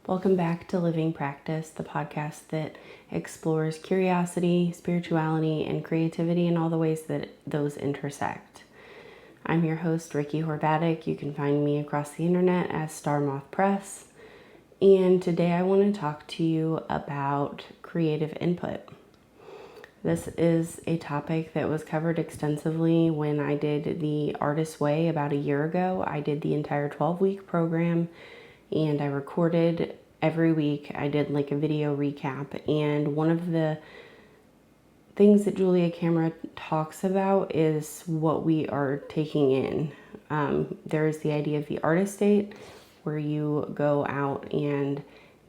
Welcome back to Living Practice, the podcast that explores curiosity, spirituality, and creativity in all the ways that those intersect. I'm your host, Ricky Horvatic. You can find me across the internet as Starmoth Press. And today I want to talk to you about creative input. This is a topic that was covered extensively when I did the Artist's Way about a year ago. I did the entire 12-week program and I recorded every week. I did like a video recap. And one of the things that Julia Cameron talks about is what we are taking in. There is the idea of the artist state, where you go out and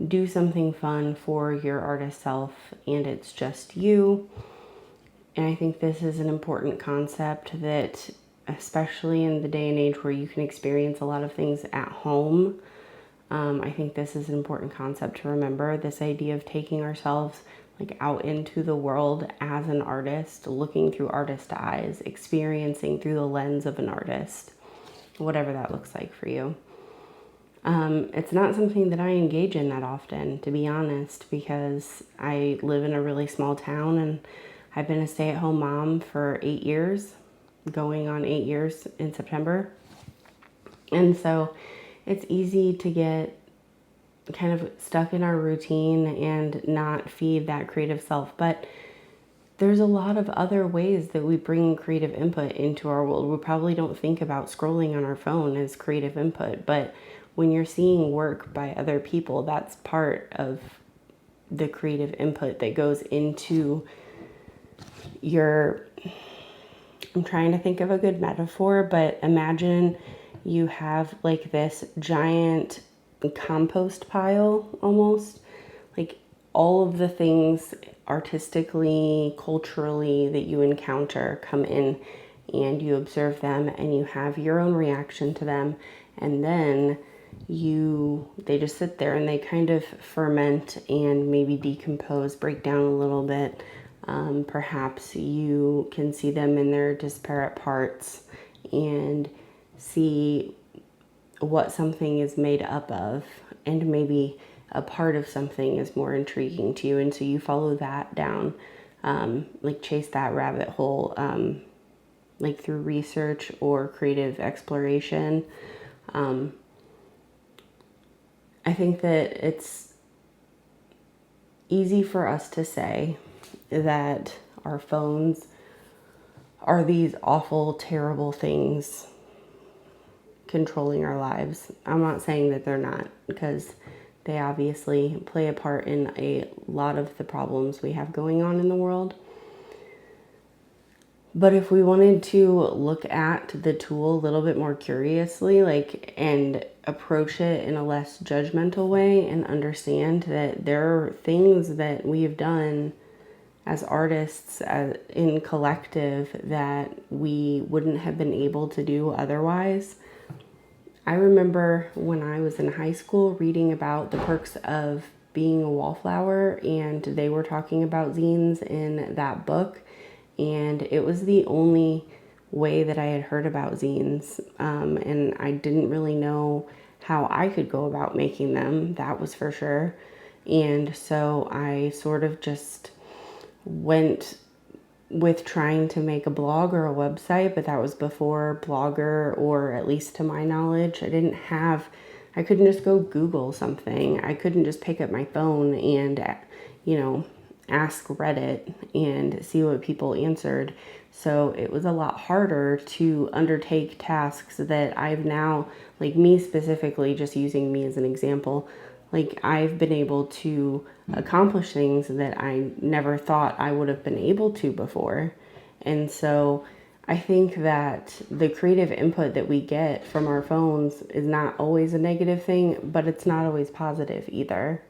do something fun for your artist self and it's just you. And I think this is an important concept that, especially in the day and age where you can experience a lot of things at home, I think this is an important concept to remember. This idea of taking ourselves like out into the world as an artist, looking through artist eyes, experiencing through the lens of an artist, whatever that looks like for you. It's not something that I engage in that often, to be honest, because I live in a really small town and I've been a stay-at-home mom for 8 years, going on 8 years in September. And so it's easy to get kind of stuck in our routine and not feed that creative self. But there's a lot of other ways that we bring creative input into our world. We probably don't think about scrolling on our phone as creative input, but when you're seeing work by other people, that's part of the creative input that goes into I'm trying to think of a good metaphor, but imagine you have like this giant compost pile almost, like all of the things artistically, culturally that you encounter come in and you observe them and you have your own reaction to them, and then they just sit there and they kind of ferment and maybe decompose, break down a little bit. Perhaps you can see them in their disparate parts and see what something is made up of, and maybe a part of something is more intriguing to you, and so you follow that down, like chase that rabbit hole, like through research or creative exploration. I think that it's easy for us to say that our phones are these awful, terrible things controlling our lives. I'm not saying that they're not, because they obviously play a part in a lot of the problems we have going on in the world. But if we wanted to look at the tool a little bit more curiously, and approach it in a less judgmental way, and understand that there are things that we've done as artists, in collective, that we wouldn't have been able to do otherwise. I remember when I was in high school reading about the perks of being a wallflower, and they were talking about zines in that book, and it was the only way that I had heard about zines, and I didn't really know how I could go about making them, that was for sure. And so I sort of just went with trying to make a blog or a website, but that was before Blogger, or at least to my knowledge. I couldn't just go Google something. I couldn't just pick up my phone and, ask Reddit and see what people answered. So it was a lot harder to undertake tasks that I've now, like me specifically, just using me as an example, like I've been able to accomplish things that I never thought I would have been able to before. And so I think that the creative input that we get from our phones is not always a negative thing, but it's not always positive either.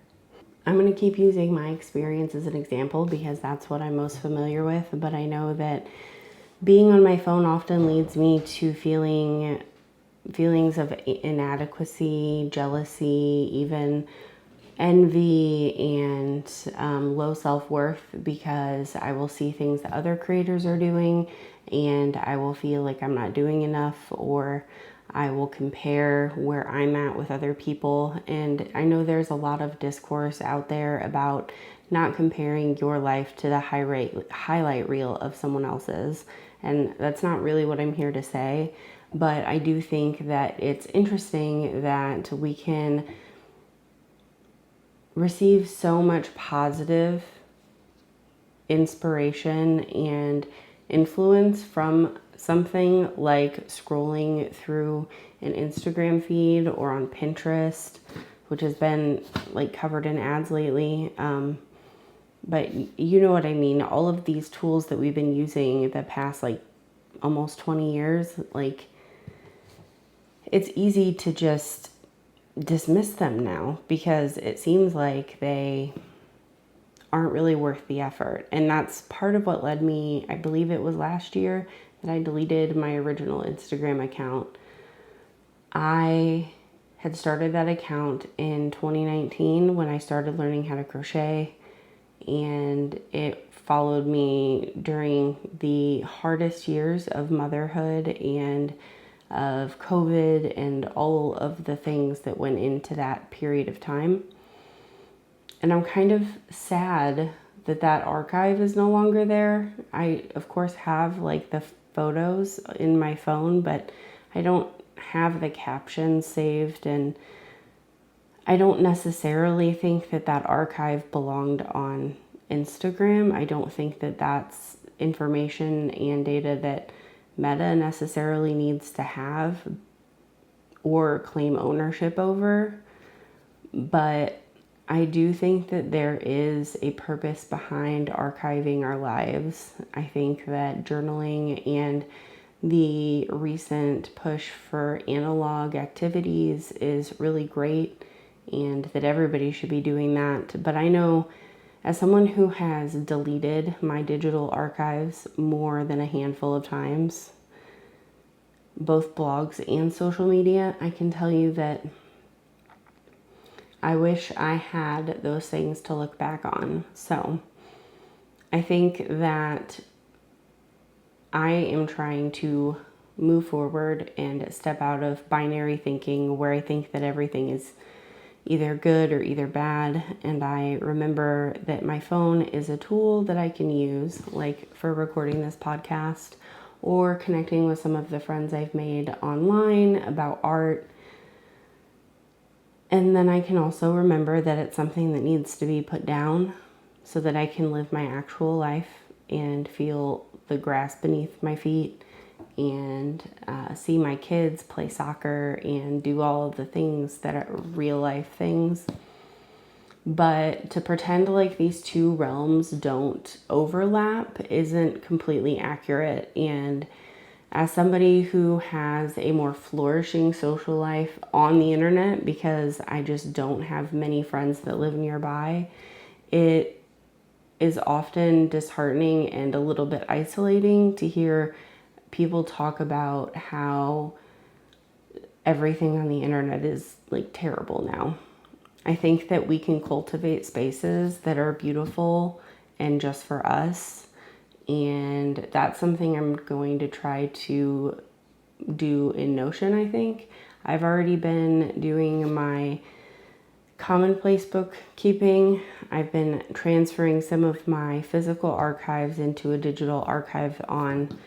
I'm going to keep using my experience as an example because that's what I'm most familiar with, but I know that being on my phone often leads me to feelings of inadequacy, jealousy, even envy, and low self-worth, because I will see things that other creators are doing and I will feel like I'm not doing enough, or I will compare where I'm at with other people. And I know there's a lot of discourse out there about not comparing your life to the highlight reel of someone else's. And that's not really what I'm here to say. But I do think that it's interesting that we can receive so much positive inspiration and influence from something like scrolling through an Instagram feed or on Pinterest, which has been like covered in ads lately. But you know what I mean? All of these tools that we've been using the past like almost 20 years, like it's easy to just dismiss them now because it seems like they aren't really worth the effort. And that's part of what led me, I believe it was last year, that I deleted my original Instagram account. I had started that account in 2019 when I started learning how to crochet, and it followed me during the hardest years of motherhood and of COVID and all of the things that went into that period of time. And I'm kind of sad that that archive is no longer there. I, of course, have like the photos in my phone, but I don't have the captions saved, and I don't necessarily think that that archive belonged on Instagram. I don't think that that's information and data that Meta necessarily needs to have or claim ownership over. But I do think that there is a purpose behind archiving our lives. I think that journaling and the recent push for analog activities is really great, and that everybody should be doing that. But I know, as someone who has deleted my digital archives more than a handful of times, both blogs and social media, I can tell you that I wish I had those things to look back on. So I think that I am trying to move forward and step out of binary thinking where I think that everything is either good or either bad. And I remember that my phone is a tool that I can use, like for recording this podcast or connecting with some of the friends I've made online about art. And then I can also remember that it's something that needs to be put down so that I can live my actual life and feel the grass beneath my feet and see my kids play soccer and do all of the things that are real life things. But to pretend like these two realms don't overlap isn't completely accurate. And as somebody who has a more flourishing social life on the internet, because I just don't have many friends that live nearby, it is often disheartening and a little bit isolating to hear people talk about how everything on the internet is like terrible now. I think that we can cultivate spaces that are beautiful and just for us. And that's something I'm going to try to do in Notion, I think. I've already been doing my commonplace bookkeeping. I've been transferring some of my physical archives into a digital archive on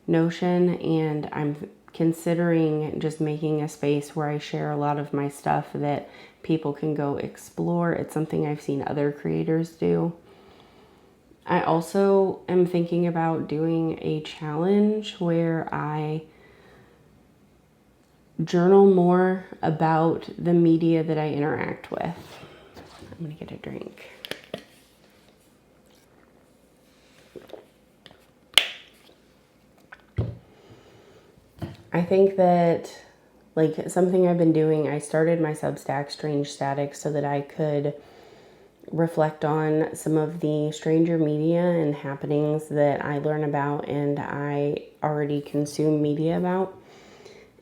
Notion, and I'm considering just making a space where I share a lot of my stuff that people can go explore. It's something I've seen other creators do. I also am thinking about doing a challenge where I journal more about the media that I interact with. I'm gonna get a drink. I think that, like, something I've been doing, I started my Substack Strange Static so that I could reflect on some of the stranger media and happenings that I learn about and I already consume media about.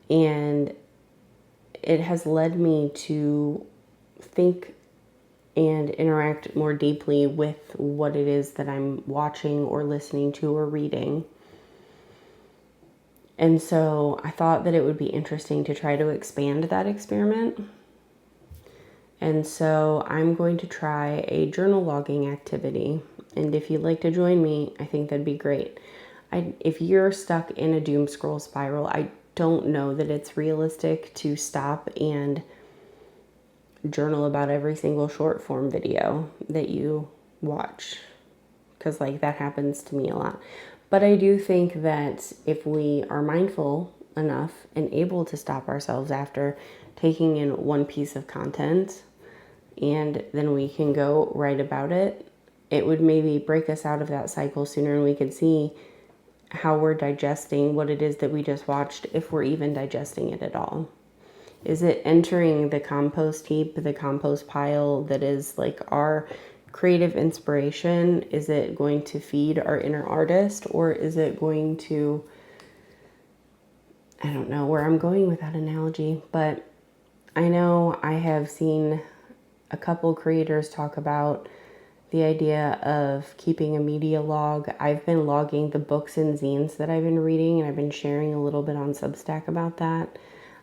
And it has led me to think and interact more deeply with what it is that I'm watching or listening to or reading. And so I thought that it would be interesting to try to expand that experiment. And so I'm going to try a journal logging activity. And if you'd like to join me, I think that'd be great. If you're stuck in a doom scroll spiral, I don't know that it's realistic to stop and journal about every single short form video that you watch, because like that happens to me a lot. But I do think that if we are mindful enough and able to stop ourselves after taking in one piece of content, and then we can go write about it, it would maybe break us out of that cycle sooner, and we could see how we're digesting what it is that we just watched, if we're even digesting it at all. Is it entering the compost heap, the compost pile that is like our creative inspiration? Is it going to feed our inner artist, or is it going to, I don't know where I'm going with that analogy, but I know I have seen a couple creators talk about the idea of keeping a media log. I've been logging the books and zines that I've been reading, and I've been sharing a little bit on Substack about that.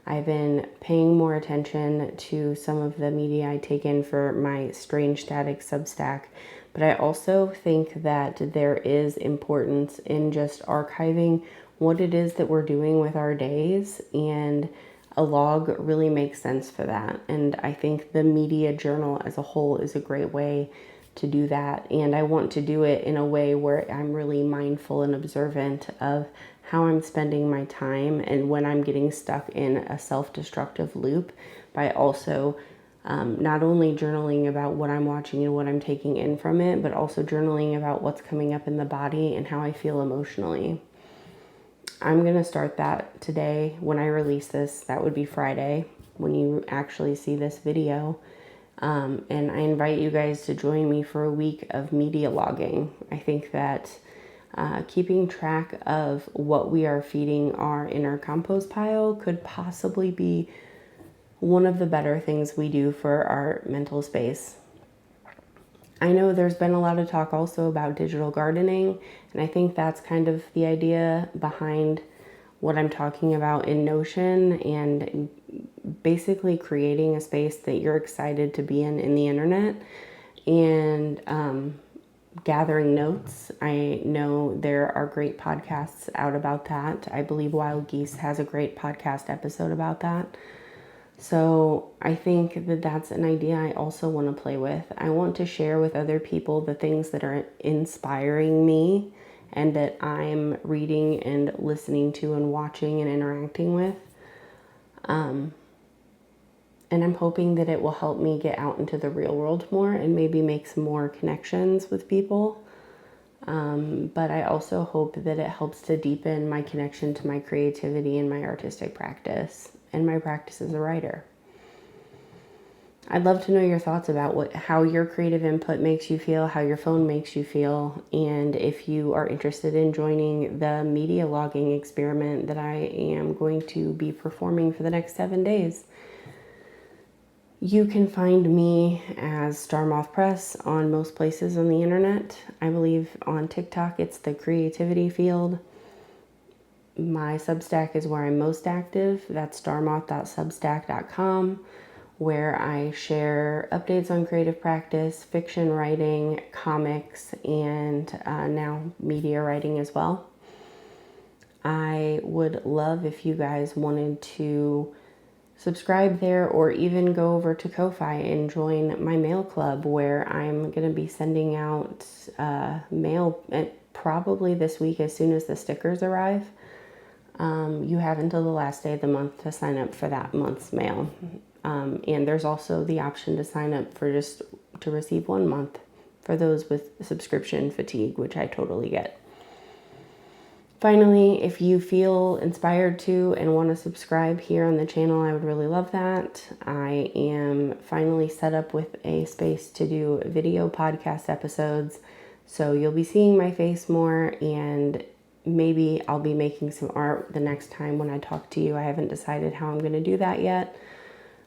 I've been paying more attention to some of the media I take in for my Strange Static Substack, but I also think that there is importance in just archiving what it is that we're doing with our days, and a log really makes sense for that. And I think the media journal as a whole is a great way to do that. And I want to do it in a way where I'm really mindful and observant of how I'm spending my time, and when I'm getting stuck in a self-destructive loop, by also not only journaling about what I'm watching and what I'm taking in from it, but also journaling about what's coming up in the body and how I feel emotionally. I'm going to start that today when I release this. That would be Friday when you actually see this video. And I invite you guys to join me for a week of media logging. I think that keeping track of what we are feeding our inner compost pile could possibly be one of the better things we do for our mental space. I know there's been a lot of talk also about digital gardening, and I think that's kind of the idea behind what I'm talking about in Notion, and basically creating a space that you're excited to be in the internet, and gathering notes. I know there are great podcasts out about that. I believe Wild Geese has a great podcast episode about that. So I think that that's an idea I also want to play with. I want to share with other people the things that are inspiring me and that I'm reading and listening to and watching and interacting with. And I'm hoping that it will help me get out into the real world more and maybe make some more connections with people. But I also hope that it helps to deepen my connection to my creativity and my artistic practice and my practice as a writer. I'd love to know your thoughts about how your creative input makes you feel, how your phone makes you feel, and if you are interested in joining the media logging experiment that I am going to be performing for the next 7 days. You can find me as Star Moth Press on most places on the internet. I believe on TikTok it's the creativity field. My Substack is where I'm most active. That's starmoth.substack.com, where I share updates on creative practice, fiction writing, comics, and now media writing as well. I would love if you guys wanted to subscribe there, or even go over to Ko-Fi and join my mail club, where I'm going to be sending out mail probably this week as soon as the stickers arrive. You have until the last day of the month to sign up for that month's mail. And there's also the option to sign up for just to receive 1 month for those with subscription fatigue, which I totally get. Finally, if you feel inspired to and want to subscribe here on the channel, I would really love that. I am finally set up with a space to do video podcast episodes, so you'll be seeing my face more, and maybe I'll be making some art the next time when I talk to you. I haven't decided how I'm going to do that yet,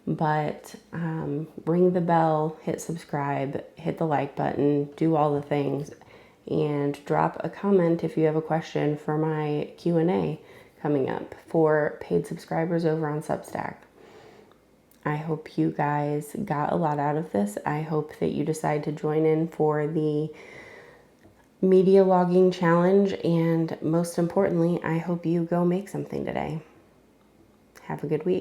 but ring the bell, hit subscribe, hit the like button, do all the things. And drop a comment if you have a question for my Q&A, coming up for paid subscribers over on Substack. I hope you guys got a lot out of this. I hope that you decide to join in for the media logging challenge, and most importantly, I hope you go make something today. Have a good week.